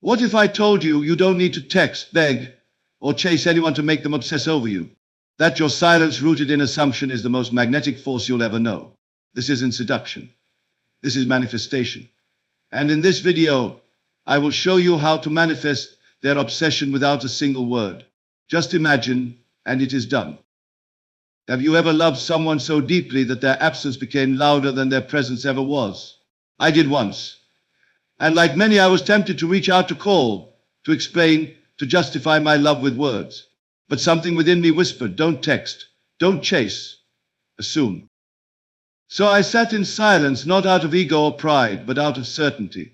What if I told you you don't need to text, beg, or chase anyone to make them obsess over you? That your silence rooted in assumption is the most magnetic force you'll ever know. This isn't seduction. This is manifestation. And in this video, I will show you how to manifest their obsession without a single word. Just imagine, and it is done. Have you ever loved someone so deeply that their absence became louder than their presence ever was? I did once. And like many, I was tempted to reach out, to call, to explain, to justify my love with words. But something within me whispered, don't text, don't chase, assume. So I sat in silence, not out of ego or pride, but out of certainty.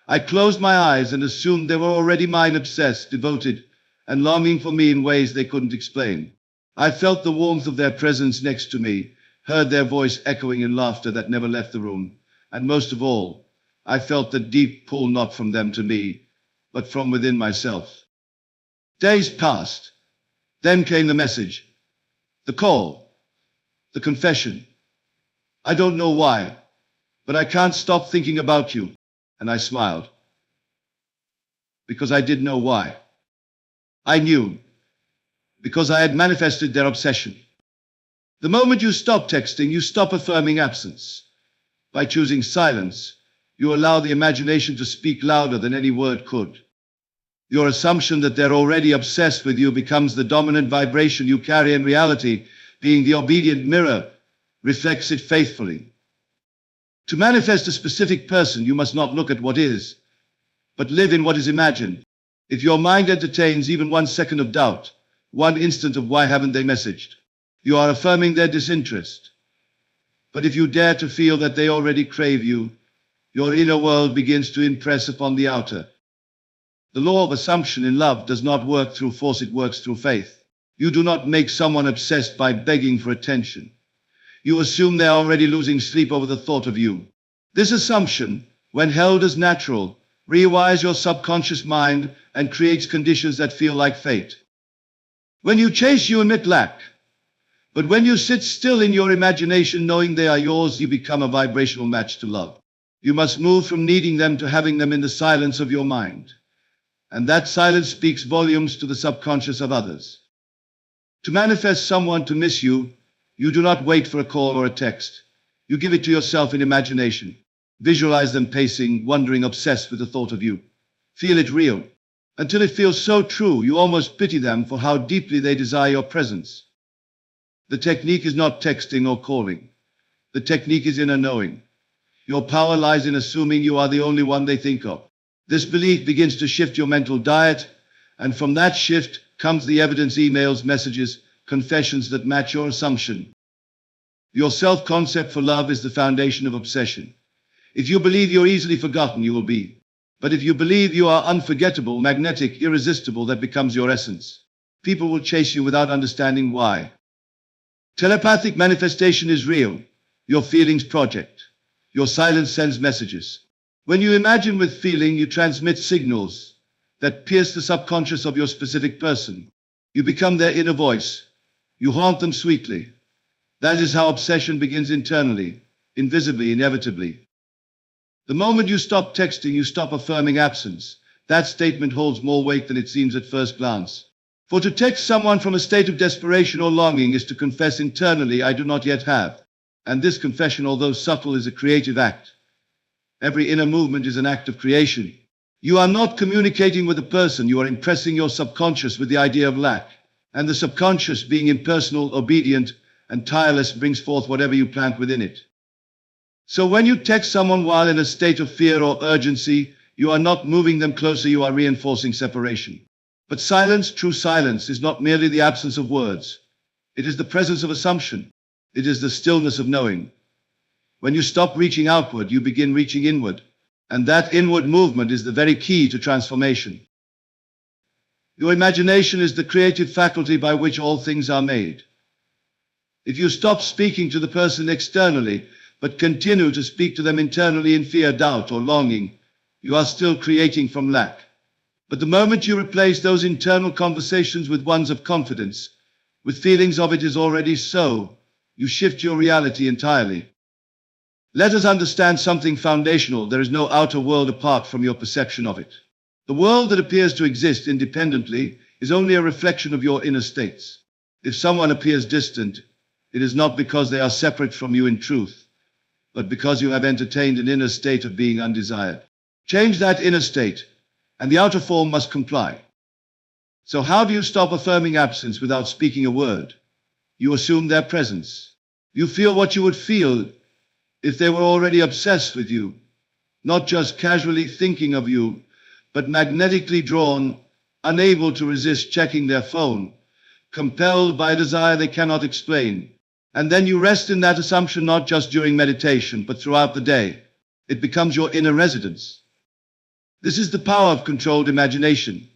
I closed my eyes and assumed they were already mine, obsessed, devoted, and longing for me in ways they couldn't explain. I felt the warmth of their presence next to me, heard their voice echoing in laughter that never left the room, and most of all, I felt the deep pull not from them to me, but from within myself. Days passed. Then came the message, the call, the confession. I don't know why, but I can't stop thinking about you. And I smiled. Because I did know why. I knew. Because I had manifested their obsession. The moment you stop texting, you stop affirming absence. By choosing silence, you allow the imagination to speak louder than any word could. Your assumption that they're already obsessed with you becomes the dominant vibration you carry in reality, being the obedient mirror, reflects it faithfully. To manifest a specific person, you must not look at what is, but live in what is imagined. If your mind entertains even 1 second of doubt, 1 instant of why haven't they messaged, you are affirming their disinterest. But if you dare to feel that they already crave you, your inner world begins to impress upon the outer. The law of assumption in love does not work through force, it works through faith. You do not make someone obsessed by begging for attention. You assume they are already losing sleep over the thought of you. This assumption, when held as natural, rewires your subconscious mind and creates conditions that feel like fate. When you chase, you emit lack. But when you sit still in your imagination, knowing they are yours, you become a vibrational match to love. You must move from needing them to having them in the silence of your mind. And that silence speaks volumes to the subconscious of others. To manifest someone to miss you, you do not wait for a call or a text. You give it to yourself in imagination. Visualize them pacing, wondering, obsessed with the thought of you. Feel it real, until it feels so true you almost pity them for how deeply they desire your presence. The technique is not texting or calling. The technique is inner knowing. Your power lies in assuming you are the only one they think of. This belief begins to shift your mental diet, and from that shift comes the evidence: emails, messages, confessions that match your assumption. Your self-concept for love is the foundation of obsession. If you believe you're easily forgotten, you will be. But if you believe you are unforgettable, magnetic, irresistible, that becomes your essence. People will chase you without understanding why. Telepathic manifestation is real. Your feelings project. Your silence sends messages. When you imagine with feeling, you transmit signals that pierce the subconscious of your specific person. You become their inner voice. You haunt them sweetly. That is how obsession begins internally, invisibly, inevitably. The moment you stop texting, you stop affirming absence. That statement holds more weight than it seems at first glance. For to text someone from a state of desperation or longing is to confess internally, I do not yet have. And this confession, although subtle, is a creative act. Every inner movement is an act of creation. You are not communicating with a person, you are impressing your subconscious with the idea of lack. And the subconscious, being impersonal, obedient, and tireless, brings forth whatever you plant within it. So when you text someone while in a state of fear or urgency, you are not moving them closer, you are reinforcing separation. But silence, true silence, is not merely the absence of words. It is the presence of assumption. It is the stillness of knowing. When you stop reaching outward, you begin reaching inward. And that inward movement is the very key to transformation. Your imagination is the creative faculty by which all things are made. If you stop speaking to the person externally, but continue to speak to them internally in fear, doubt, or longing, you are still creating from lack. But the moment you replace those internal conversations with ones of confidence, with feelings of it is already so, you shift your reality entirely. Let us understand something foundational. There is no outer world apart from your perception of it. The world that appears to exist independently is only a reflection of your inner states. If someone appears distant, it is not because they are separate from you in truth, but because you have entertained an inner state of being undesired. Change that inner state, and the outer form must comply. So how do you stop affirming absence without speaking a word? You assume their presence. You feel what you would feel if they were already obsessed with you, not just casually thinking of you, but magnetically drawn, unable to resist checking their phone, compelled by a desire they cannot explain. And then you rest in that assumption not just during meditation, but throughout the day. It becomes your inner residence. This is the power of controlled imagination.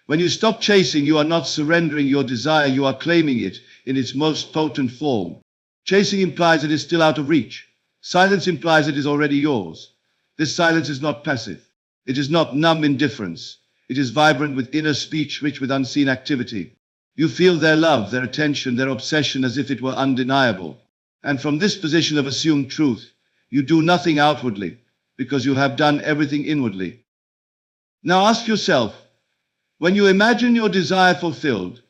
When you stop chasing, you are not surrendering your desire, you are claiming it in its most potent form. Chasing implies it is still out of reach. Silence implies it is already yours. This silence is not passive. It is not numb indifference. It is vibrant with inner speech, rich with unseen activity. You feel their love, their attention, their obsession as if it were undeniable. And from this position of assumed truth, you do nothing outwardly, because you have done everything inwardly. Now ask yourself, when you imagine your desire fulfilled,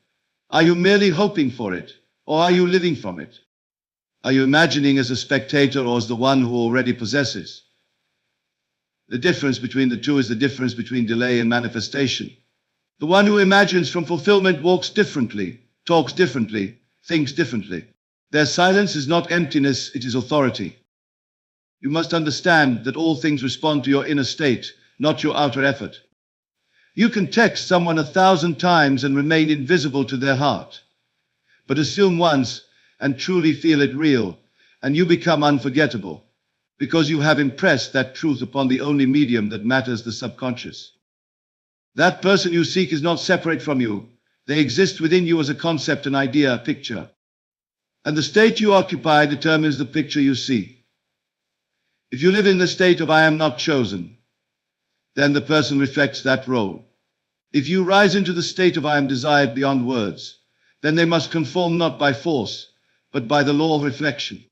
are you merely hoping for it, or are you living from it? Are you imagining as a spectator or as the one who already possesses? The difference between the two is the difference between delay and manifestation. The one who imagines from fulfillment walks differently, talks differently, thinks differently. Their silence is not emptiness, it is authority. You must understand that all things respond to your inner state, not your outer effort. You can text someone 1,000 times and remain invisible to their heart. But assume once and truly feel it real, and you become unforgettable, because you have impressed that truth upon the only medium that matters, the subconscious. That person you seek is not separate from you. They exist within you as a concept, an idea, a picture. And the state you occupy determines the picture you see. If you live in the state of I am not chosen, then the person reflects that role. If you rise into the state of I am desired beyond words, then they must conform not by force, but by the law of reflection.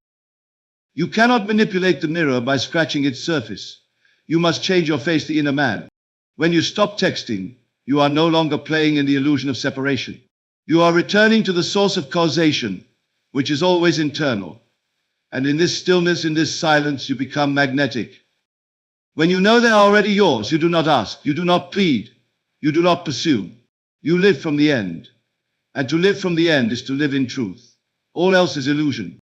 You cannot manipulate the mirror by scratching its surface. You must change your face, the inner man. When you stop texting, you are no longer playing in the illusion of separation. You are returning to the source of causation, which is always internal. And in this stillness, in this silence, you become magnetic. When you know they are already yours, you do not ask, you do not plead, you do not pursue. You live from the end. And to live from the end is to live in truth. All else is illusion.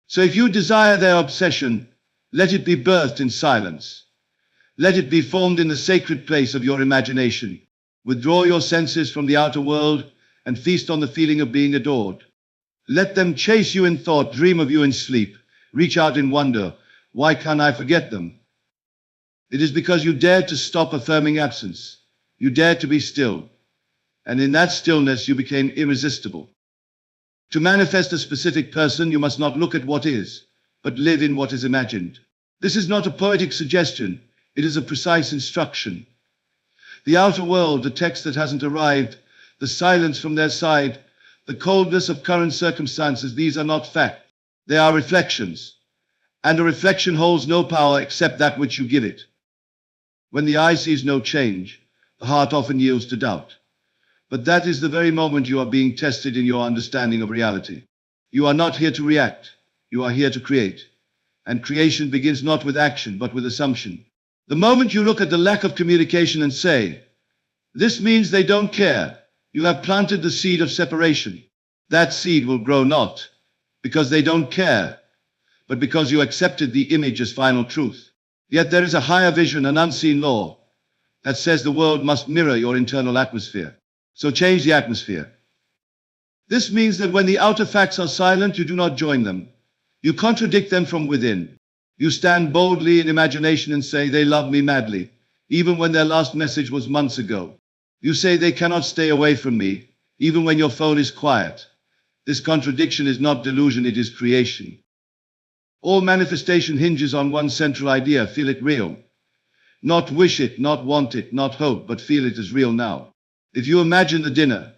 So if you desire their obsession, let it be birthed in silence. Let it be formed in the sacred place of your imagination. Withdraw your senses from the outer world and feast on the feeling of being adored. Let them chase you in thought, dream of you in sleep, reach out in wonder. Why can't I forget them? It is because you dared to stop affirming absence. You dared to be still. And in that stillness you became irresistible. To manifest a specific person, you must not look at what is, but live in what is imagined. This is not a poetic suggestion. It is a precise instruction. The outer world, the text that hasn't arrived, the silence from their side, the coldness of current circumstances, these are not fact. They are reflections. And a reflection holds no power except that which you give it. When the eye sees no change, the heart often yields to doubt. But that is the very moment you are being tested in your understanding of reality. You are not here to react. You are here to create. And creation begins not with action, but with assumption. The moment you look at the lack of communication and say, "This means they don't care," you have planted the seed of separation. That seed will grow not because they don't care, but because you accepted the image as final truth. Yet there is a higher vision, an unseen law, that says the world must mirror your internal atmosphere. So change the atmosphere. This means that when the outer facts are silent, you do not join them. You contradict them from within. You stand boldly in imagination and say, "They love me madly," even when their last message was months ago. You say, "They cannot stay away from me," even when your phone is quiet. This contradiction is not delusion, it is creation. All manifestation hinges on one central idea: feel it real. Not wish it, not want it, not hope, but feel it as real now. If you imagine the dinner,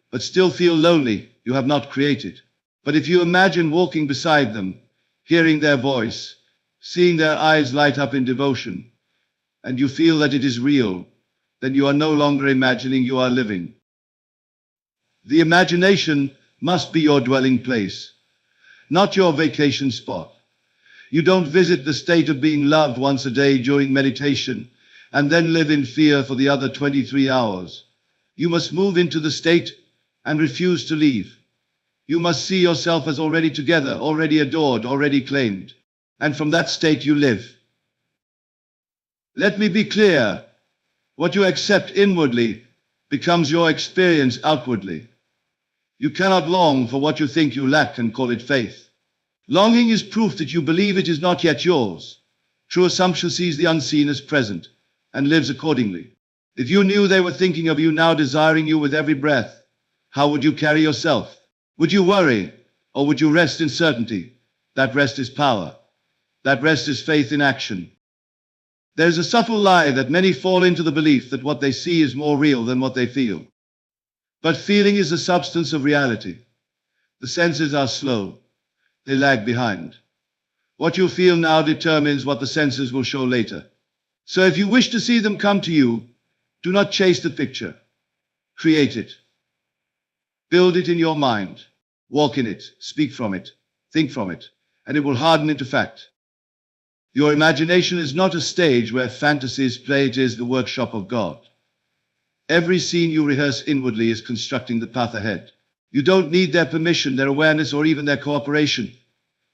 but still feel lonely, you have not created. But if you imagine walking beside them, hearing their voice, seeing their eyes light up in devotion, and you feel that it is real, then you are no longer imagining, you are living. The imagination must be your dwelling place, not your vacation spot. You don't visit the state of being loved once a day during meditation and then live in fear for the other 23 hours. You must move into the state and refuse to leave. You must see yourself as already together, already adored, already claimed. And from that state you live. Let me be clear. What you accept inwardly becomes your experience outwardly. You cannot long for what you think you lack and call it faith. Longing is proof that you believe it is not yet yours. True assumption sees the unseen as present and lives accordingly. If you knew they were thinking of you now, desiring you with every breath, how would you carry yourself? Would you worry, or would you rest in certainty? That rest is power. That rest is faith in action. There is a subtle lie that many fall into, the belief that what they see is more real than what they feel. But feeling is the substance of reality. The senses are slow. They lag behind. What you feel now determines what the senses will show later. So if you wish to see them come to you, do not chase the picture. Create it. Build it in your mind. Walk in it. Speak from it. Think from it. And it will harden into fact. Your imagination is not a stage where fantasies play. It is the workshop of God. Every scene you rehearse inwardly is constructing the path ahead. You don't need their permission, their awareness, or even their cooperation.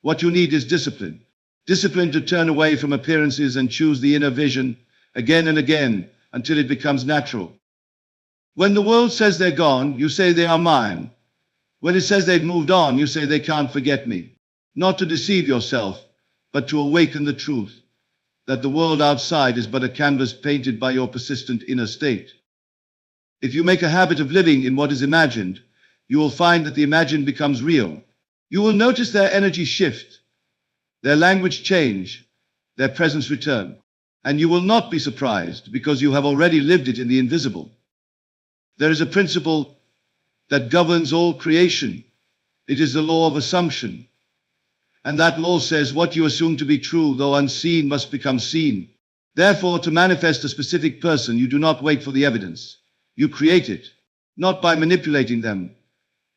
What you need is discipline. Discipline to turn away from appearances and choose the inner vision again and again until it becomes natural. When the world says they're gone, you say they are mine. When it says they've moved on, you say they can't forget me. Not to deceive yourself, but to awaken the truth that the world outside is but a canvas painted by your persistent inner state. If you make a habit of living in what is imagined, you will find that the imagined becomes real. You will notice their energy shift, their language change, their presence return. And you will not be surprised because you have already lived it in the invisible. There is a principle that governs all creation. It is the law of assumption. And that law says what you assume to be true, though unseen, must become seen. Therefore, to manifest a specific person, you do not wait for the evidence. You create it, not by manipulating them,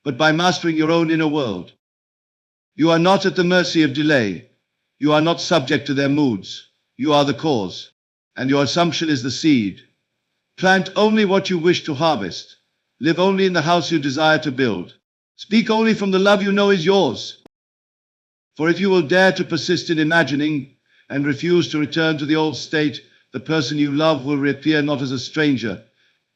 but by mastering your own inner world. You are not at the mercy of delay. You are not subject to their moods. You are the cause, and your assumption is the seed. Plant only what you wish to harvest. Live only in the house you desire to build. Speak only from the love you know is yours. For if you will dare to persist in imagining and refuse to return to the old state, the person you love will reappear not as a stranger,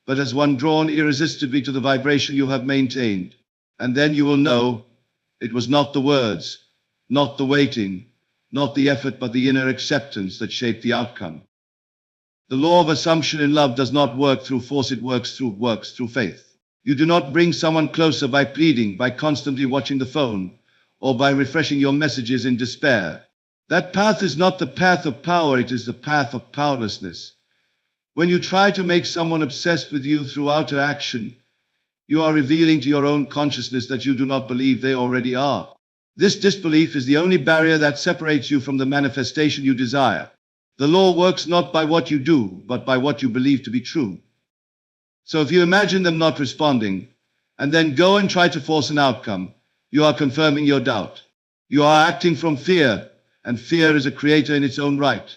but as one drawn irresistibly to the vibration you have maintained. And then you will know it was not the words, not the waiting, not the effort, but the inner acceptance that shaped the outcome. The law of assumption in love does not work through force, it works through faith. You do not bring someone closer by pleading, by constantly watching the phone, or by refreshing your messages in despair. That path is not the path of power, it is the path of powerlessness. When you try to make someone obsessed with you through outer action, you are revealing to your own consciousness that you do not believe they already are. This disbelief is the only barrier that separates you from the manifestation you desire. The law works not by what you do, but by what you believe to be true. So if you imagine them not responding, and then go and try to force an outcome, you are confirming your doubt. You are acting from fear, and fear is a creator in its own right.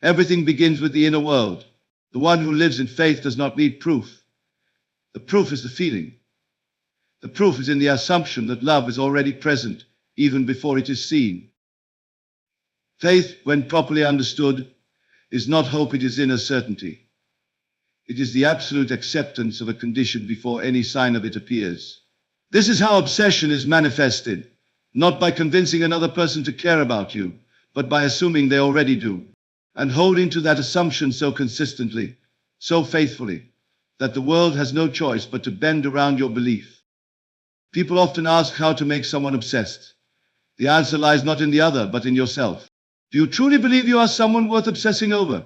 Everything begins with the inner world. The one who lives in faith does not need proof. The proof is the feeling. The proof is in the assumption that love is already present, even before it is seen. Faith, when properly understood, is not hope, it is inner certainty. It is the absolute acceptance of a condition before any sign of it appears. This is how obsession is manifested, not by convincing another person to care about you, but by assuming they already do, and holding to that assumption so consistently, so faithfully, that the world has no choice but to bend around your belief. People often ask how to make someone obsessed. The answer lies not in the other, but in yourself. Do you truly believe you are someone worth obsessing over?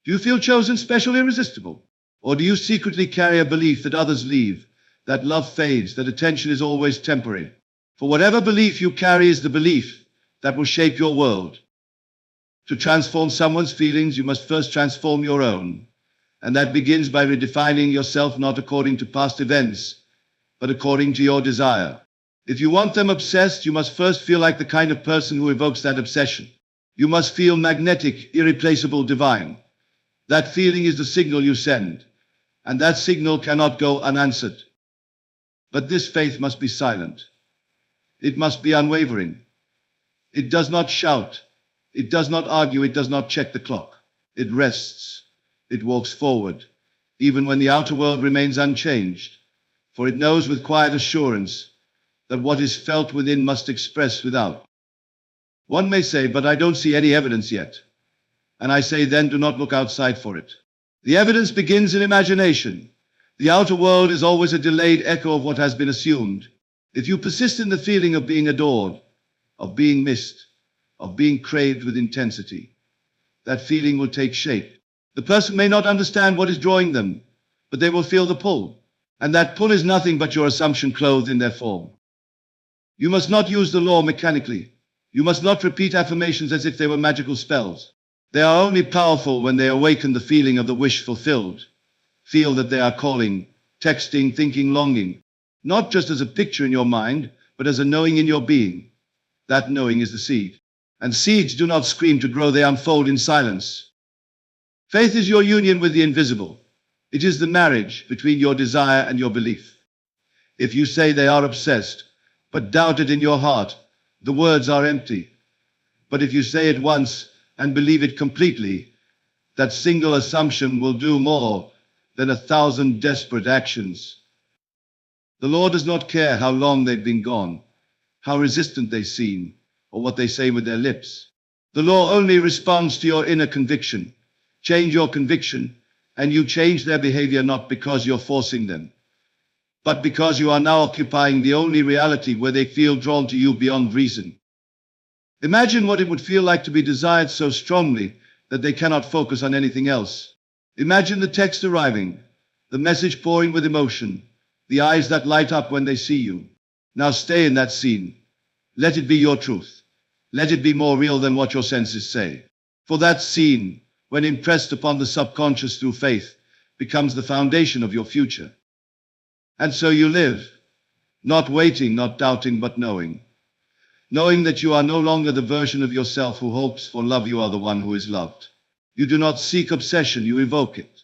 Do you feel chosen, special, irresistible? Or do you secretly carry a belief that others leave, that love fades, that attention is always temporary? For whatever belief you carry is the belief that will shape your world. To transform someone's feelings, you must first transform your own. And that begins by redefining yourself not according to past events, but according to your desire. If you want them obsessed, you must first feel like the kind of person who evokes that obsession. You must feel magnetic, irreplaceable, divine. That feeling is the signal you send, and that signal cannot go unanswered. But this faith must be silent. It must be unwavering. It does not shout. It does not argue. It does not check the clock. It rests. It walks forward, even when the outer world remains unchanged, for it knows with quiet assurance that what is felt within must express without. One may say, but I don't see any evidence yet. And I say, then do not look outside for it. The evidence begins in imagination. The outer world is always a delayed echo of what has been assumed. If you persist in the feeling of being adored, of being missed, of being craved with intensity, that feeling will take shape. The person may not understand what is drawing them, but they will feel the pull. And that pull is nothing but your assumption clothed in their form. You must not use the law mechanically. You must not repeat affirmations as if they were magical spells. They are only powerful when they awaken the feeling of the wish fulfilled. Feel that they are calling, texting, thinking, longing, not just as a picture in your mind, but as a knowing in your being. That knowing is the seed. And seeds do not scream to grow, they unfold in silence. Faith is your union with the invisible. It is the marriage between your desire and your belief. If you say they are obsessed, but doubt it in your heart, the words are empty. But if you say it once and believe it completely, that single assumption will do more than 1,000 desperate actions. The Lord does not care how long they've been gone, how resistant they seem, or what they say with their lips. The law only responds to your inner conviction. Change your conviction, and you change their behavior not because you're forcing them, but because you are now occupying the only reality where they feel drawn to you beyond reason. Imagine what it would feel like to be desired so strongly that they cannot focus on anything else. Imagine the text arriving, the message pouring with emotion, the eyes that light up when they see you. Now stay in that scene. Let it be your truth. Let it be more real than what your senses say. For that scene, when impressed upon the subconscious through faith, becomes the foundation of your future. And so you live, not waiting, not doubting, but knowing. Knowing that you are no longer the version of yourself who hopes for love, you are the one who is loved. You do not seek obsession, you evoke it.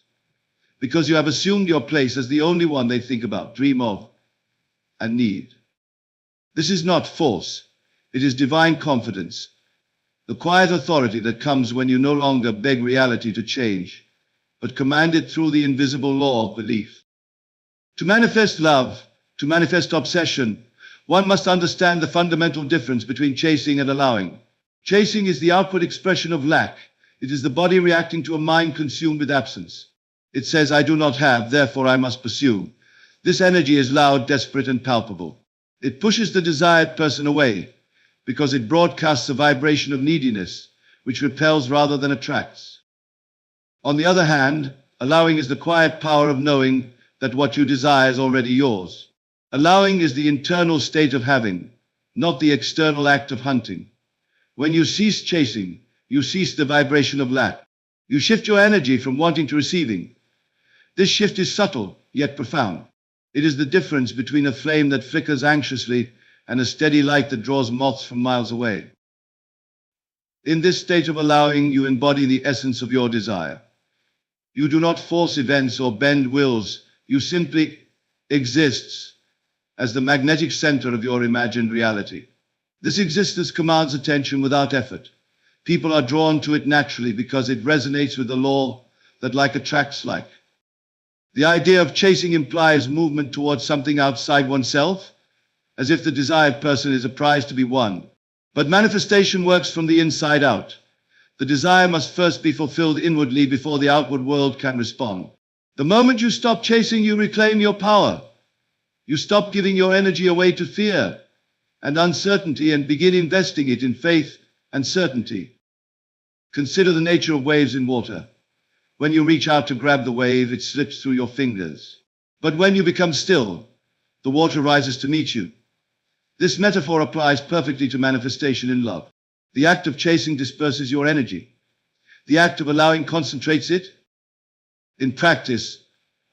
Because you have assumed your place as the only one they think about, dream of, and need. This is not force, it is divine confidence. The quiet authority that comes when you no longer beg reality to change, but command it through the invisible law of belief. To manifest love, to manifest obsession, one must understand the fundamental difference between chasing and allowing. Chasing is the outward expression of lack. It is the body reacting to a mind consumed with absence. It says, I do not have, therefore I must pursue. This energy is loud, desperate, and palpable. It pushes the desired person away, because it broadcasts a vibration of neediness, which repels rather than attracts. On the other hand, allowing is the quiet power of knowing that what you desire is already yours. Allowing is the internal state of having, not the external act of hunting. When you cease chasing, you cease the vibration of lack. You shift your energy from wanting to receiving. This shift is subtle, yet profound. It is the difference between a flame that flickers anxiously and a steady light that draws moths from miles away. In this state of allowing, you embody the essence of your desire. You do not force events or bend wills. You simply exist as the magnetic center of your imagined reality. This existence commands attention without effort. People are drawn to it naturally because it resonates with the law that like attracts like. The idea of chasing implies movement towards something outside oneself, as if the desired person is a prize to be won. But manifestation works from the inside out. The desire must first be fulfilled inwardly before the outward world can respond. The moment you stop chasing, you reclaim your power. You stop giving your energy away to fear and uncertainty and begin investing it in faith and certainty. Consider the nature of waves in water. When you reach out to grab the wave, it slips through your fingers. But when you become still, the water rises to meet you. This metaphor applies perfectly to manifestation in love. The act of chasing disperses your energy. The act of allowing concentrates it. In practice,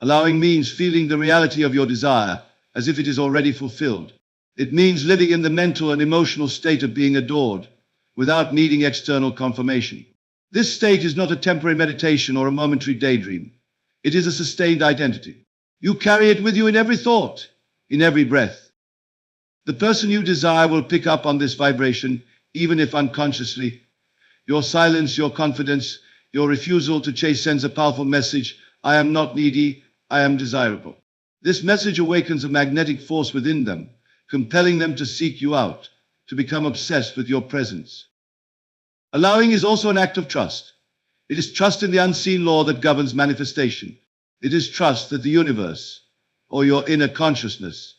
allowing means feeling the reality of your desire as if it is already fulfilled. It means living in the mental and emotional state of being adored without needing external confirmation. This state is not a temporary meditation or a momentary daydream. It is a sustained identity. You carry it with you in every thought, in every breath. The person you desire will pick up on this vibration, even if unconsciously. Your silence, your confidence, your refusal to chase sends a powerful message. I am not needy, I am desirable. This message awakens a magnetic force within them, compelling them to seek you out, to become obsessed with your presence. Allowing is also an act of trust. It is trust in the unseen law that governs manifestation. It is trust that the universe, or your inner consciousness,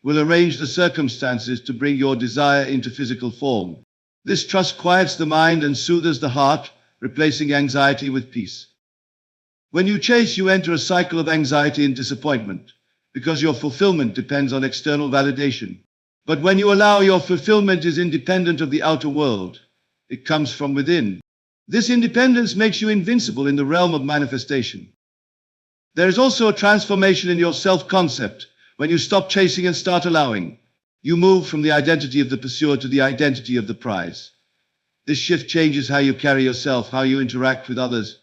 will arrange the circumstances to bring your desire into physical form. This trust quiets the mind and soothes the heart, replacing anxiety with peace. When you chase, you enter a cycle of anxiety and disappointment, because your fulfillment depends on external validation. But when you allow, your fulfillment is independent of the outer world. It comes from within. This independence makes you invincible in the realm of manifestation. There is also a transformation in your self-concept when you stop chasing and start allowing. You move from the identity of the pursuer to the identity of the prize. This shift changes how you carry yourself, how you interact with others,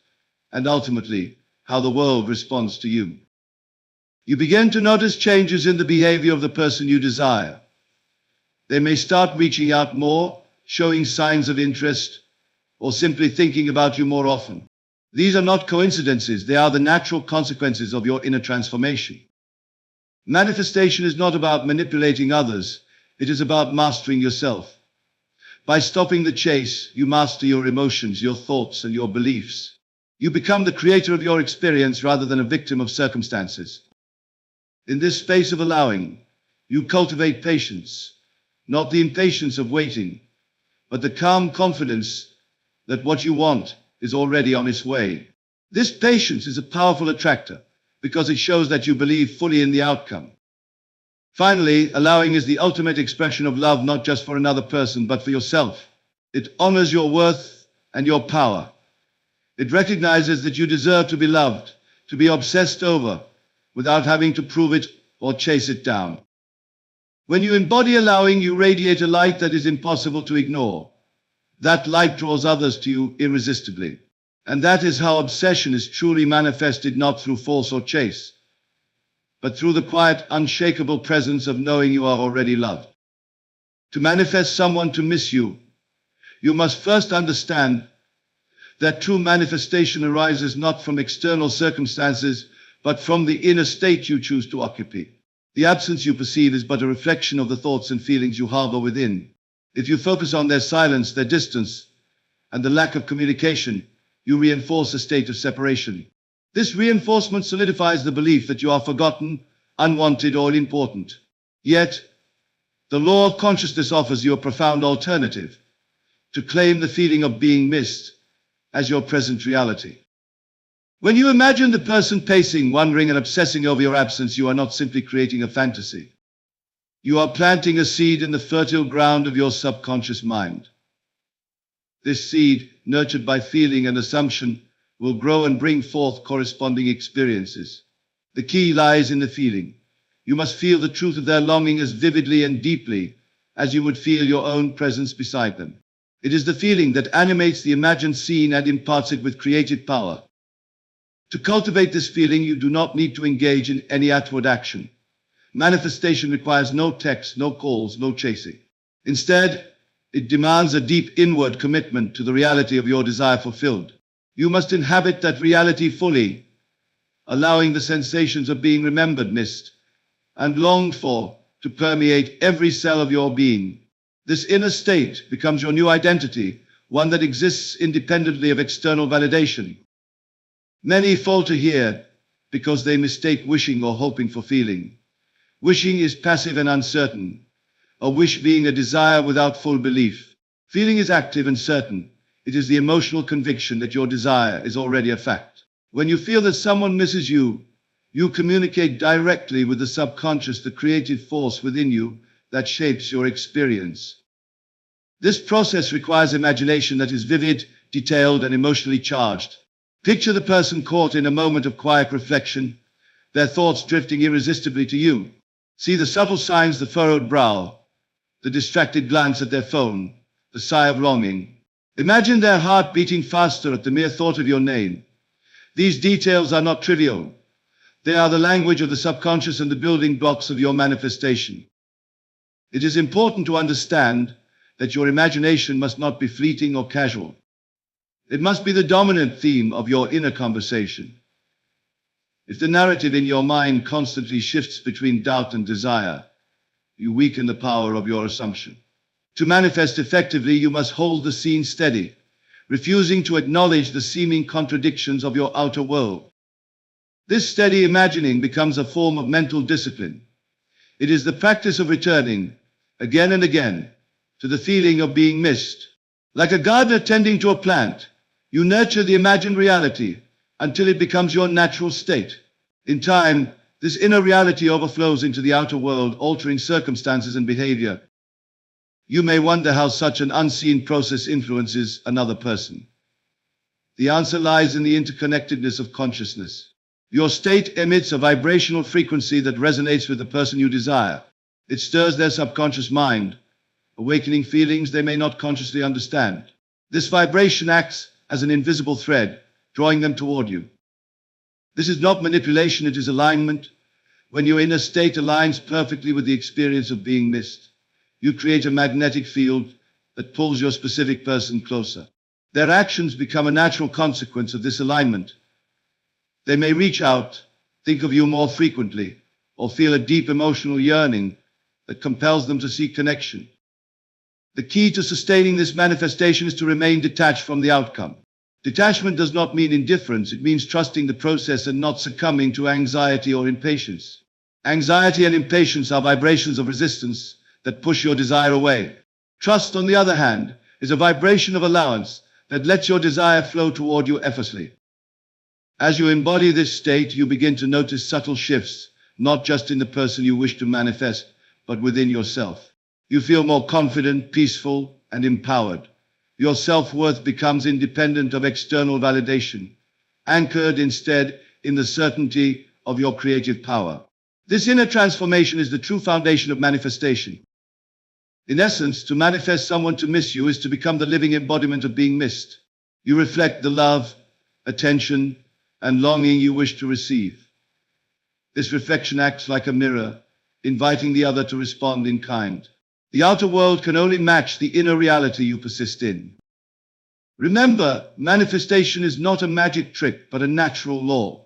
and ultimately, how the world responds to you. You begin to notice changes in the behavior of the person you desire. They may start reaching out more, showing signs of interest, or simply thinking about you more often. These are not coincidences, they are the natural consequences of your inner transformation. Manifestation is not about manipulating others, it is about mastering yourself. By stopping the chase, you master your emotions, your thoughts, and your beliefs. You become the creator of your experience rather than a victim of circumstances. In this space of allowing, you cultivate patience, not the impatience of waiting, but the calm confidence that what you want is already on its way. This patience is a powerful attractor because it shows that you believe fully in the outcome. Finally, allowing is the ultimate expression of love, not just for another person, but for yourself. It honors your worth and your power. It recognizes that you deserve to be loved, to be obsessed over, without having to prove it or chase it down. When you embody allowing, you radiate a light that is impossible to ignore. That light draws others to you irresistibly. And that is how obsession is truly manifested, not through force or chase, but through the quiet, unshakable presence of knowing you are already loved. To manifest someone to miss you, you must first understand that true manifestation arises not from external circumstances, but from the inner state you choose to occupy. The absence you perceive is but a reflection of the thoughts and feelings you harbor within. If you focus on their silence, their distance, and the lack of communication, you reinforce a state of separation. This reinforcement solidifies the belief that you are forgotten, unwanted, or unimportant. Yet, the law of consciousness offers you a profound alternative: to claim the feeling of being missed as your present reality. When you imagine the person pacing, wondering, and obsessing over your absence, you are not simply creating a fantasy. You are planting a seed in the fertile ground of your subconscious mind. This seed, nurtured by feeling and assumption, will grow and bring forth corresponding experiences. The key lies in the feeling. You must feel the truth of their longing as vividly and deeply as you would feel your own presence beside them. It is the feeling that animates the imagined scene and imparts it with creative power. To cultivate this feeling, you do not need to engage in any outward action. Manifestation requires no text, no calls, no chasing. Instead, it demands a deep inward commitment to the reality of your desire fulfilled. You must inhabit that reality fully, allowing the sensations of being remembered, missed, and longed for to permeate every cell of your being. This inner state becomes your new identity, one that exists independently of external validation. Many falter here because they mistake wishing or hoping for feeling. Wishing is passive and uncertain, a wish being a desire without full belief. Feeling is active and certain. It is the emotional conviction that your desire is already a fact. When you feel that someone misses you, you communicate directly with the subconscious, the creative force within you that shapes your experience. This process requires imagination that is vivid, detailed, and emotionally charged. Picture the person caught in a moment of quiet reflection, their thoughts drifting irresistibly to you. See the subtle signs, the furrowed brow, the distracted glance at their phone, the sigh of longing. Imagine their heart beating faster at the mere thought of your name. These details are not trivial. They are the language of the subconscious and the building blocks of your manifestation. It is important to understand that your imagination must not be fleeting or casual. It must be the dominant theme of your inner conversation. If the narrative in your mind constantly shifts between doubt and desire, you weaken the power of your assumption. To manifest effectively, you must hold the scene steady, refusing to acknowledge the seeming contradictions of your outer world. This steady imagining becomes a form of mental discipline. It is the practice of returning, again and again, to the feeling of being missed. Like a gardener tending to a plant, you nurture the imagined reality until it becomes your natural state. In time, this inner reality overflows into the outer world, altering circumstances and behavior. You may wonder how such an unseen process influences another person. The answer lies in the interconnectedness of consciousness. Your state emits a vibrational frequency that resonates with the person you desire. It stirs their subconscious mind, awakening feelings they may not consciously understand. This vibration acts as an invisible thread, drawing them toward you. This is not manipulation, it is alignment. When your inner state aligns perfectly with the experience of being missed, you create a magnetic field that pulls your specific person closer. Their actions become a natural consequence of this alignment. They may reach out, think of you more frequently, or feel a deep emotional yearning that compels them to seek connection. The key to sustaining this manifestation is to remain detached from the outcome. Detachment does not mean indifference, it means trusting the process and not succumbing to anxiety or impatience. Anxiety and impatience are vibrations of resistance that push your desire away. Trust, on the other hand, is a vibration of allowance that lets your desire flow toward you effortlessly. As you embody this state, you begin to notice subtle shifts, not just in the person you wish to manifest, but within yourself. You feel more confident, peaceful, and empowered. Your self-worth becomes independent of external validation, anchored instead in the certainty of your creative power. This inner transformation is the true foundation of manifestation. In essence, to manifest someone to miss you is to become the living embodiment of being missed. You reflect the love, attention, and longing you wish to receive. This reflection acts like a mirror, inviting the other to respond in kind. The outer world can only match the inner reality you persist in. Remember, manifestation is not a magic trick, but a natural law.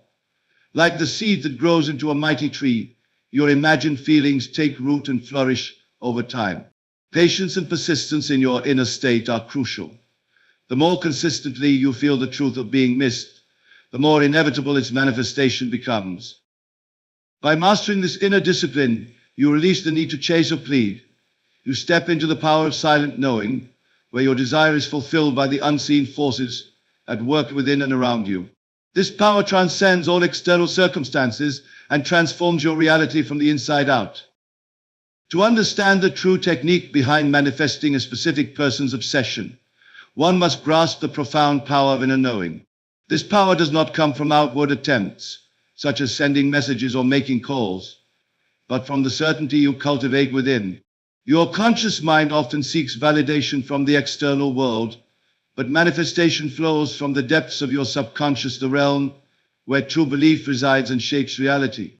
Like the seed that grows into a mighty tree, your imagined feelings take root and flourish over time. Patience and persistence in your inner state are crucial. The more consistently you feel the truth of being missed, the more inevitable its manifestation becomes. By mastering this inner discipline, you release the need to chase or plead. You step into the power of silent knowing, where your desire is fulfilled by the unseen forces at work within and around you. This power transcends all external circumstances and transforms your reality from the inside out. To understand the true technique behind manifesting a specific person's obsession, one must grasp the profound power of inner knowing. This power does not come from outward attempts, such as sending messages or making calls, but from the certainty you cultivate within. Your conscious mind often seeks validation from the external world, but manifestation flows from the depths of your subconscious, the realm where true belief resides and shapes reality.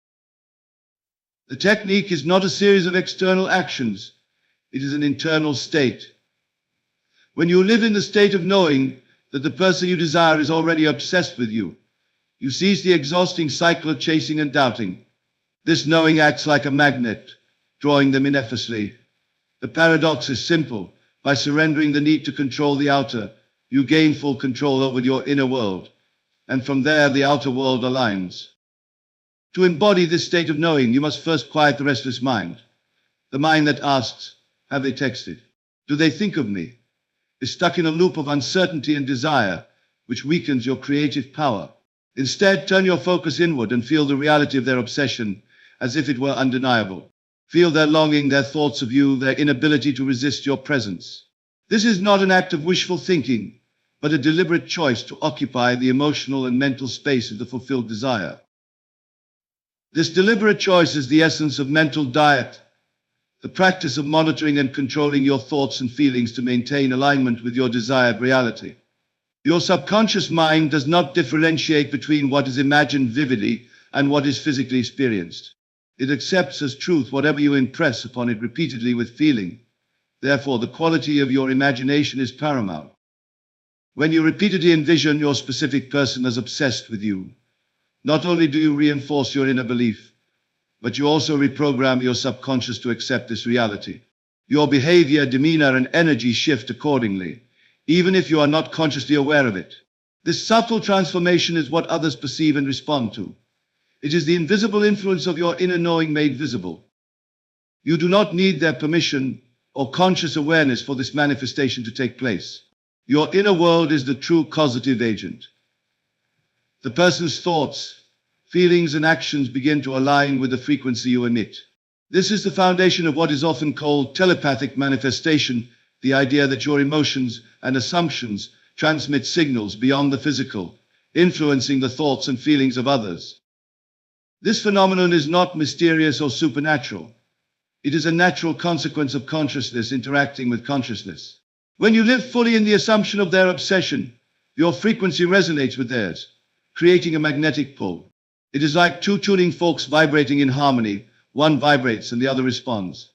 The technique is not a series of external actions, it is an internal state. When you live in the state of knowing that the person you desire is already obsessed with you, you cease the exhausting cycle of chasing and doubting. This knowing acts like a magnet, drawing them in effortlessly. The paradox is simple. By surrendering the need to control the outer, you gain full control over your inner world, and from there the outer world aligns. To embody this state of knowing, you must first quiet the restless mind. The mind that asks, have they texted? Do they think of me? Is stuck in a loop of uncertainty and desire, which weakens your creative power. Instead, turn your focus inward and feel the reality of their obsession as if it were undeniable. Feel their longing, their thoughts of you, their inability to resist your presence. This is not an act of wishful thinking, but a deliberate choice to occupy the emotional and mental space of the fulfilled desire. This deliberate choice is the essence of mental diet, the practice of monitoring and controlling your thoughts and feelings to maintain alignment with your desired reality. Your subconscious mind does not differentiate between what is imagined vividly and what is physically experienced. It accepts as truth whatever you impress upon it repeatedly with feeling. Therefore, the quality of your imagination is paramount. When you repeatedly envision your specific person as obsessed with you, not only do you reinforce your inner belief, but you also reprogram your subconscious to accept this reality. Your behavior, demeanor, and energy shift accordingly, even if you are not consciously aware of it. This subtle transformation is what others perceive and respond to. It is the invisible influence of your inner knowing made visible. You do not need their permission or conscious awareness for this manifestation to take place. Your inner world is the true causative agent. The person's thoughts, feelings, and actions begin to align with the frequency you emit. This is the foundation of what is often called telepathic manifestation, the idea that your emotions and assumptions transmit signals beyond the physical, influencing the thoughts and feelings of others. This phenomenon is not mysterious or supernatural. It is a natural consequence of consciousness interacting with consciousness. When you live fully in the assumption of their obsession, your frequency resonates with theirs, creating a magnetic pull. It is like two tuning forks vibrating in harmony. One vibrates and the other responds.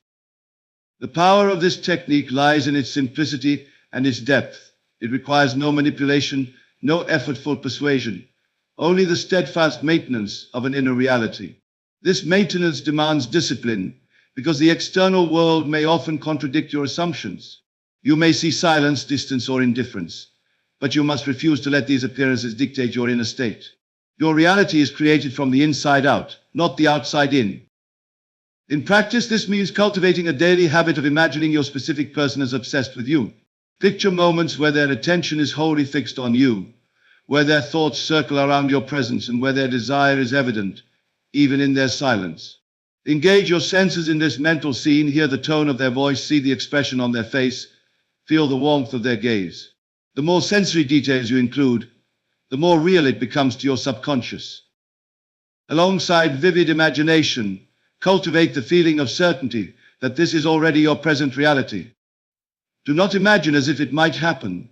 The power of this technique lies in its simplicity and its depth. It requires no manipulation, no effortful persuasion, only the steadfast maintenance of an inner reality. This maintenance demands discipline, because the external world may often contradict your assumptions. You may see silence, distance, or indifference, but you must refuse to let these appearances dictate your inner state. Your reality is created from the inside out, not the outside in. In practice, this means cultivating a daily habit of imagining your specific person as obsessed with you. Picture moments where their attention is wholly fixed on you, where their thoughts circle around your presence, and where their desire is evident, even in their silence. Engage your senses in this mental scene, hear the tone of their voice, see the expression on their face, feel the warmth of their gaze. The more sensory details you include, the more real it becomes to your subconscious. Alongside vivid imagination, cultivate the feeling of certainty that this is already your present reality. Do not imagine as if it might happen,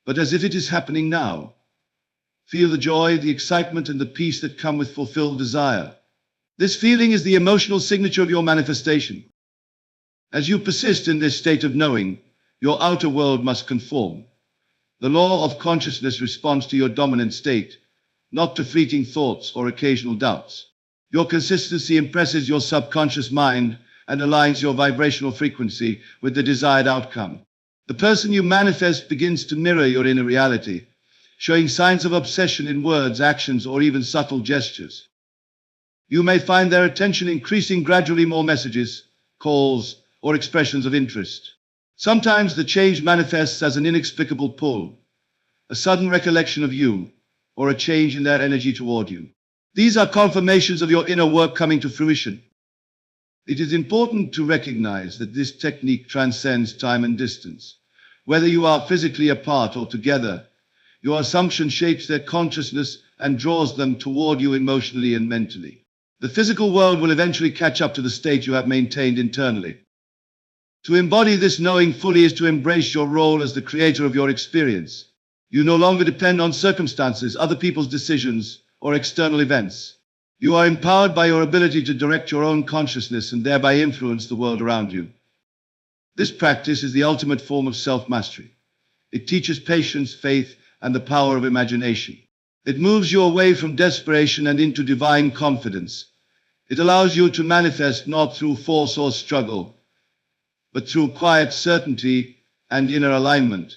but as if it is happening now. Feel the joy, the excitement, and the peace that come with fulfilled desire. This feeling is the emotional signature of your manifestation. As you persist in this state of knowing, your outer world must conform. The law of consciousness responds to your dominant state, not to fleeting thoughts or occasional doubts. Your consistency impresses your subconscious mind and aligns your vibrational frequency with the desired outcome. The person you manifest begins to mirror your inner reality, showing signs of obsession in words, actions, or even subtle gestures. You may find their attention increasing gradually, more messages, calls, or expressions of interest. Sometimes the change manifests as an inexplicable pull, a sudden recollection of you, or a change in their energy toward you. These are confirmations of your inner work coming to fruition. It is important to recognize that this technique transcends time and distance. Whether you are physically apart or together, your assumption shapes their consciousness and draws them toward you emotionally and mentally. The physical world will eventually catch up to the state you have maintained internally. To embody this knowing fully is to embrace your role as the creator of your experience. You no longer depend on circumstances, other people's decisions, or external events. You are empowered by your ability to direct your own consciousness and thereby influence the world around you. This practice is the ultimate form of self-mastery. It teaches patience, faith, and the power of imagination. It moves you away from desperation and into divine confidence. It allows you to manifest not through force or struggle, but through quiet certainty and inner alignment.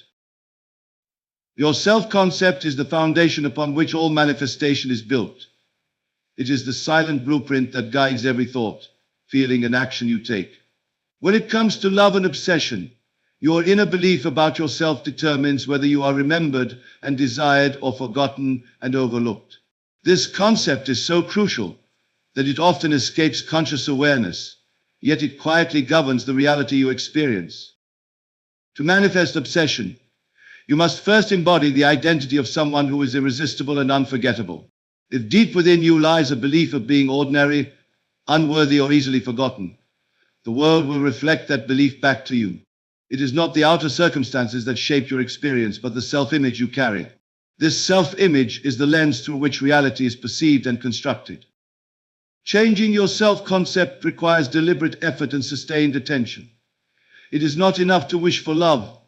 Your self-concept is the foundation upon which all manifestation is built. It is the silent blueprint that guides every thought, feeling, and action you take. When it comes to love and obsession, your inner belief about yourself determines whether you are remembered and desired or forgotten and overlooked. This concept is so crucial that it often escapes conscious awareness, yet it quietly governs the reality you experience. To manifest obsession, You must first embody the identity of someone who is irresistible and unforgettable. If deep within you lies a belief of being ordinary, unworthy, or easily forgotten, the world will reflect that belief back to you. It is not the outer circumstances that shape your experience, but the self-image you carry. This self-image is the lens through which reality is perceived and constructed. Changing your self-concept requires deliberate effort and sustained attention. It is not enough to wish for love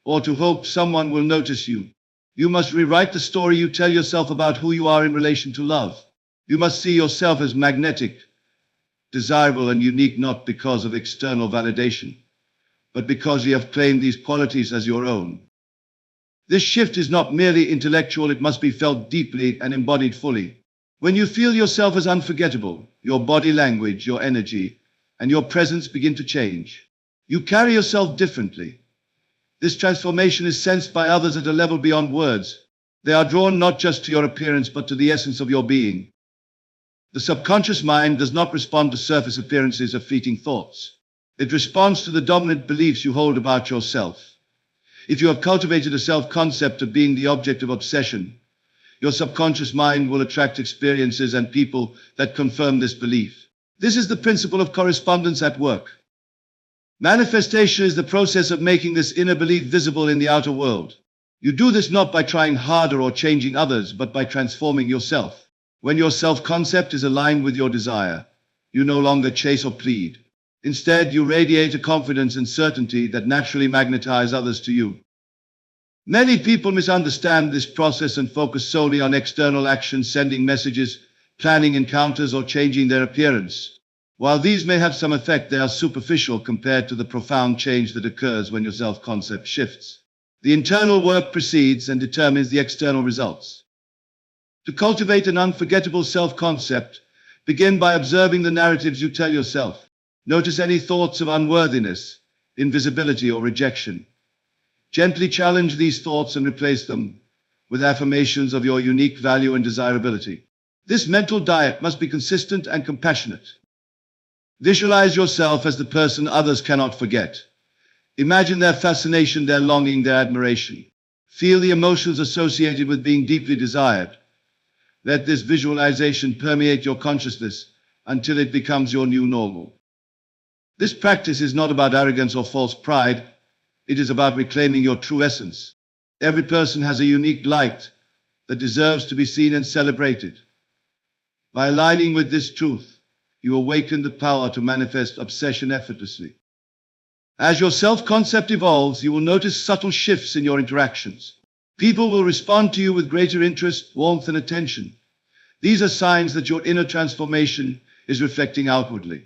or to hope someone will notice you. You must rewrite the story you tell yourself about who you are in relation to love. You must see yourself as magnetic, desirable, and unique, not because of external validation, but because you have claimed these qualities as your own. This shift is not merely intellectual, it must be felt deeply and embodied fully. When you feel yourself as unforgettable, your body language, your energy, and your presence begin to change. You carry yourself differently. This transformation is sensed by others at a level beyond words. They are drawn not just to your appearance, but to the essence of your being. The subconscious mind does not respond to surface appearances or fleeting thoughts. It responds to the dominant beliefs you hold about yourself. If you have cultivated a self-concept of being the object of obsession, your subconscious mind will attract experiences and people that confirm this belief. This is the principle of correspondence at work. Manifestation is the process of making this inner belief visible in the outer world. You do this not by trying harder or changing others, but by transforming yourself. When your self-concept is aligned with your desire, you no longer chase or plead. Instead, you radiate a confidence and certainty that naturally magnetize others to you. Many people misunderstand this process and focus solely on external actions, sending messages, planning encounters, or changing their appearance. While these may have some effect, they are superficial compared to the profound change that occurs when your self-concept shifts. The internal work precedes and determines the external results. To cultivate an unforgettable self-concept, begin by observing the narratives you tell yourself. Notice any thoughts of unworthiness, invisibility, or rejection. Gently challenge these thoughts and replace them with affirmations of your unique value and desirability. This mental diet must be consistent and compassionate. Visualize yourself as the person others cannot forget. Imagine their fascination, their longing, their admiration. Feel the emotions associated with being deeply desired. Let this visualization permeate your consciousness until it becomes your new normal. This practice is not about arrogance or false pride. It is about reclaiming your true essence. Every person has a unique light that deserves to be seen and celebrated. By aligning with this truth, you awaken the power to manifest obsession effortlessly. As your self-concept evolves, you will notice subtle shifts in your interactions. People will respond to you with greater interest, warmth, and attention. These are signs that your inner transformation is reflecting outwardly.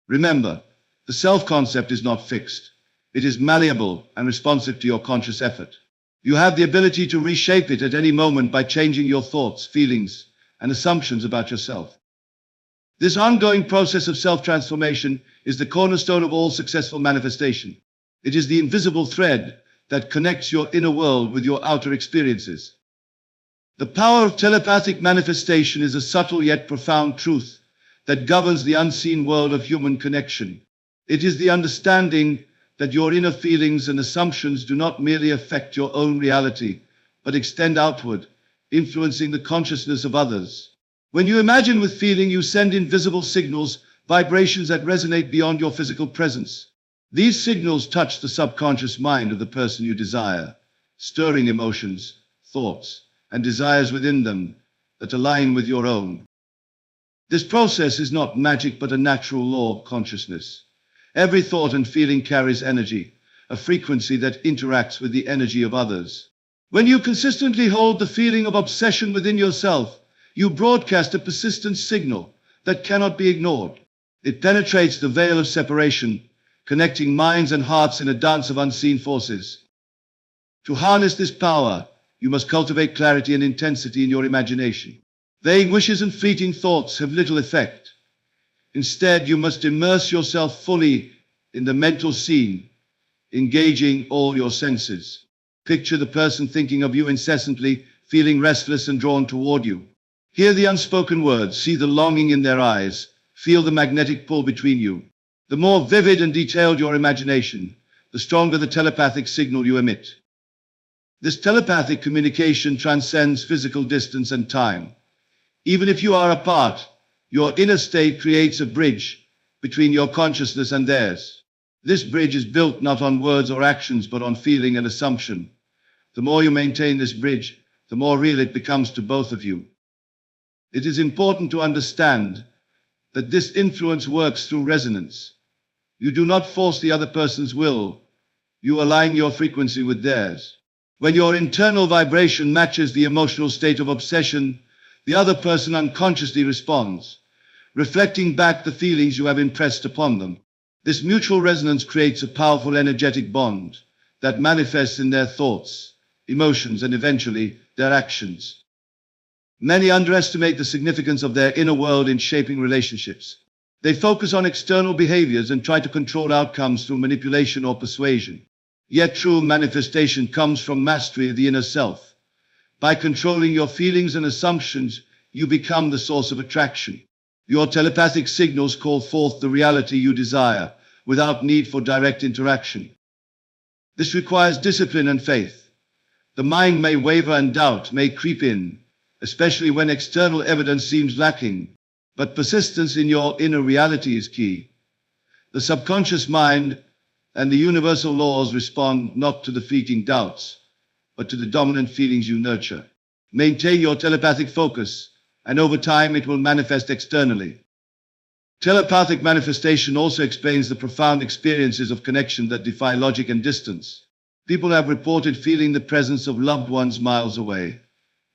Remember, the self-concept is not fixed. It is malleable and responsive to your conscious effort. You have the ability to reshape it at any moment by changing your thoughts, feelings, and assumptions about yourself. This ongoing process of self-transformation is the cornerstone of all successful manifestation. It is the invisible thread that connects your inner world with your outer experiences. The power of telepathic manifestation is a subtle yet profound truth that governs the unseen world of human connection. It is the understanding that your inner feelings and assumptions do not merely affect your own reality, but extend outward, influencing the consciousness of others. When you imagine with feeling, you send invisible signals, vibrations that resonate beyond your physical presence. These signals touch the subconscious mind of the person you desire, stirring emotions, thoughts, and desires within them that align with your own. This process is not magic, but a natural law of consciousness. Every thought and feeling carries energy, a frequency that interacts with the energy of others. When you consistently hold the feeling of obsession within yourself, you broadcast a persistent signal that cannot be ignored. It penetrates the veil of separation, connecting minds and hearts in a dance of unseen forces. To harness this power, you must cultivate clarity and intensity in your imagination. Vague wishes and fleeting thoughts have little effect. Instead, you must immerse yourself fully in the mental scene, engaging all your senses. Picture the person thinking of you incessantly, feeling restless and drawn toward you. Hear the unspoken words, see the longing in their eyes, feel the magnetic pull between you. The more vivid and detailed your imagination, the stronger the telepathic signal you emit. This telepathic communication transcends physical distance and time. Even if you are apart, your inner state creates a bridge between your consciousness and theirs. This bridge is built not on words or actions, but on feeling and assumption. The more you maintain this bridge, the more real it becomes to both of you. It is important to understand that this influence works through resonance. You do not force the other person's will. You align your frequency with theirs. When your internal vibration matches the emotional state of obsession, the other person unconsciously responds, reflecting back the feelings you have impressed upon them. This mutual resonance creates a powerful energetic bond that manifests in their thoughts, emotions, and eventually their actions. Many underestimate the significance of their inner world in shaping relationships. They focus on external behaviors and try to control outcomes through manipulation or persuasion. Yet true manifestation comes from mastery of the inner self. By controlling your feelings and assumptions, you become the source of attraction. Your telepathic signals call forth the reality you desire, without need for direct interaction. This requires discipline and faith. The mind may waver and doubt may creep in, especially when external evidence seems lacking, but persistence in your inner reality is key. The subconscious mind and the universal laws respond not to the fleeting doubts, but to the dominant feelings you nurture. Maintain your telepathic focus, and over time it will manifest externally. Telepathic manifestation also explains the profound experiences of connection that defy logic and distance. People have reported feeling the presence of loved ones miles away,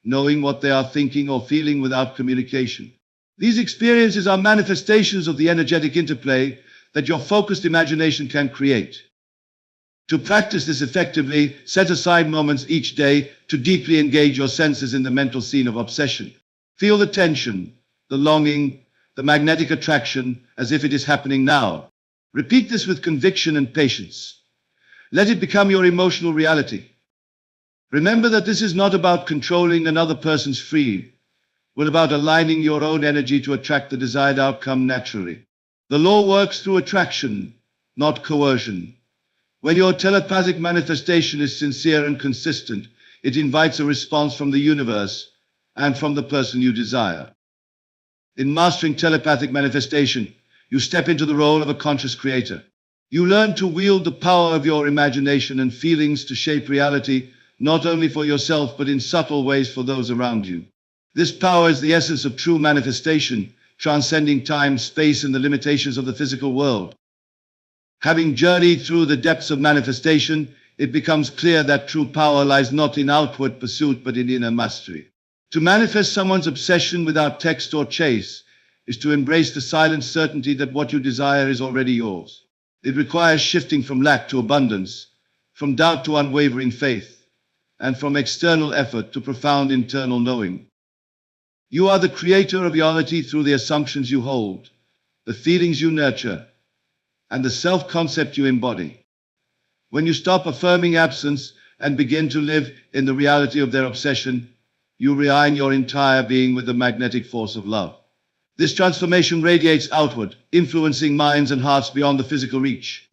knowing what they are thinking or feeling without communication. These experiences are manifestations of the energetic interplay that your focused imagination can create. To practice this effectively, set aside moments each day to deeply engage your senses in the mental scene of obsession. Feel the tension, the longing, the magnetic attraction as if it is happening now. Repeat this with conviction and patience. Let it become your emotional reality. Remember that this is not about controlling another person's free will, about aligning your own energy to attract the desired outcome naturally. The law works through attraction, not coercion. When your telepathic manifestation is sincere and consistent, it invites a response from the universe and from the person you desire. In mastering telepathic manifestation, you step into the role of a conscious creator. You learn to wield the power of your imagination and feelings to shape reality, not only for yourself but in subtle ways for those around you. This power is the essence of true manifestation, transcending time, space, and the limitations of the physical world. Having journeyed through the depths of manifestation, it becomes clear that true power lies not in outward pursuit but in inner mastery. To manifest someone's obsession without text or chase is to embrace the silent certainty that what you desire is already yours. It requires shifting from lack to abundance, from doubt to unwavering faith, and from external effort to profound internal knowing. You are the creator of reality through the assumptions you hold, the feelings you nurture, and the self-concept you embody. When you stop affirming absence and begin to live in the reality of their obsession, you realign your entire being with the magnetic force of love. This transformation radiates outward, influencing minds and hearts beyond the physical reach.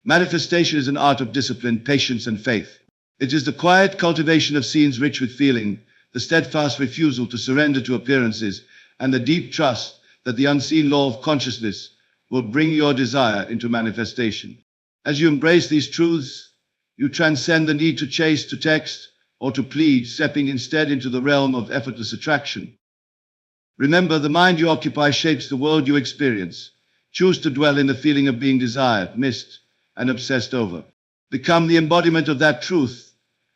Manifestation is an art of discipline, patience, and faith. It is the quiet cultivation of scenes rich with feeling, the steadfast refusal to surrender to appearances, and the deep trust that the unseen law of consciousness will bring your desire into manifestation. As you embrace these truths, you transcend the need to chase, to text, or to plead, stepping instead into the realm of effortless attraction. Remember, the mind you occupy shapes the world you experience. Choose to dwell in the feeling of being desired, missed, and obsessed over. Become the embodiment of that truth,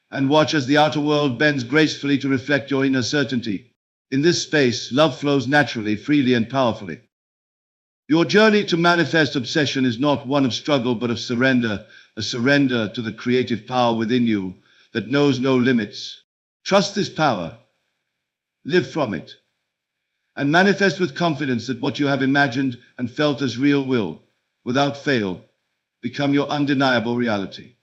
and watch as the outer world bends gracefully to reflect your inner certainty. In this space, love flows naturally, freely, and powerfully. Your journey to manifest obsession is not one of struggle but of surrender, a surrender to the creative power within you that knows no limits. Trust this power, live from it, and manifest with confidence that what you have imagined and felt as real will, without fail, become your undeniable reality.